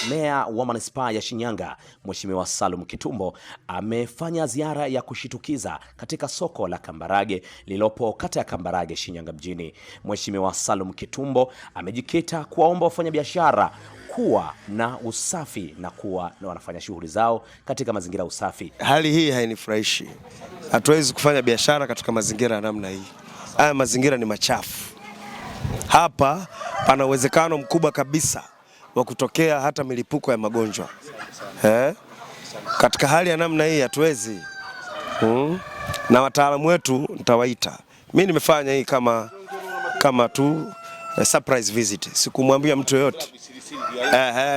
Meya wa Manispaa ya Shinyanga, Mheshimiwa Salum Kitumbo amefanya ziara ya kushitukiza katika soko la Kambarage lililopo kata ya Kambarage, Shinyanga mjini. Mheshimiwa Salum Kitumbo amejikita kuwaomba wafanyabiashara kuwa na usafi na kuwa na wanafanya shughuli zao katika mazingira usafi. Hali hii hainifurahishi. Hatuwezi kufanya biashara katika mazingira ya namna hii. Haya mazingira ni machafu. Hapa pana uwezekano mkubwa kabisa wa kutokea hata milipuko ya magonjwa. Katika hali ya namna hii hatuwezi. Na wataalamu wetu nitawaita. Mimi nimefanya hii kama tu surprise visit. Sikumwambia mtu yoyote.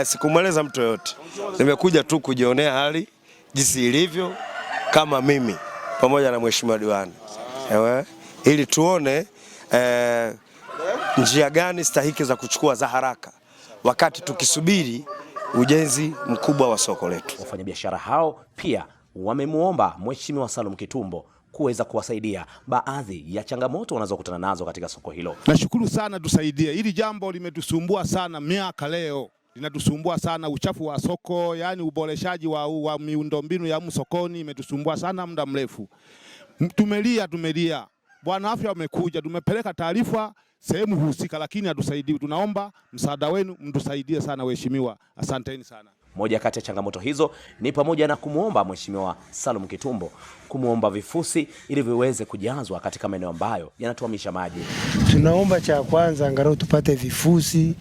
Sikumweleza mtu yoyote. Nimekuja tu kujionea hali jinsi ilivyo kama mimi pamoja na Mheshimiwa Diwani. Ili tuone njia gani stahiki za kuchukua za haraka wakati tukisubiri ujenzi mkubwa wa soko letu. Wafanyabiashara hao pia wamemuomba Mheshimiwa Salum Kitumbo kuweza kuwasaidia baadhi ya changamoto wanazokutana nazo katika soko hilo. Nashukuru sana, tusaidie. Hili jambo limetusumbua sana miaka leo. Linatusumbua sana uchafu wa soko, yani uboreshaji wa miundombinu ya sokoni imetusumbua sana muda mrefu. Tumelia. Bwana Afya wamekuja, tumepeleka taarifa sehemu husika, lakini hatusaidii. Tunaomba msaada wenu, mtusaidie sana waheshimiwa. Asanteni sana. Moja kati ya changamoto hizo ni pamoja na kumuomba Mheshimiwa Salum Kitumbo kumuomba vifusi ili viweze kujazwa katika maeneo ambayo yanatuamisha maji. Tunaomba cha kwanza angalau tupate vifusi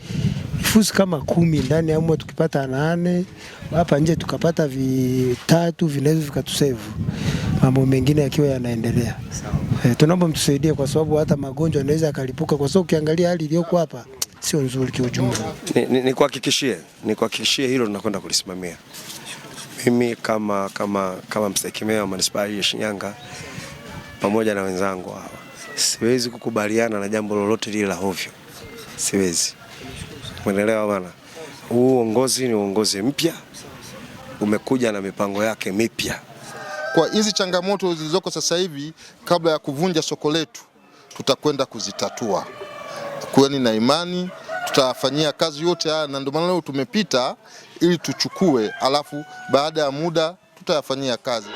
kama 10 ndani ya tukipata 8 hapa nje tukapata 3 vinaweza vikatusave mambo mengine yakiwa yanaendelea. Tunaomba mtusaidie kwa sababu hata magonjwa yanaweza yakalipuka, kwa sababu ukiangalia hali iliyoko hapa sio nzuri kiujumla. Nikuhakikishie hilo tunakwenda kulisimamia. Mimi kama mstahiki meya wa Manispaa ya Shinyanga pamoja na wenzangu hawa, siwezi kukubaliana na jambo lolote lile la hovyo. Siwezi. Umeelewa bwana? Huu uongozi ni uongozi mpya, umekuja na mipango yake mipya. Kwa hizi changamoto zilizoko sasa hivi, kabla ya kuvunja soko letu, tutakwenda kuzitatua. Kuweni na imani, tutafanyia kazi yote haya, na ndio maana leo tumepita ili tuchukue, alafu baada ya muda tutayafanyia kazi.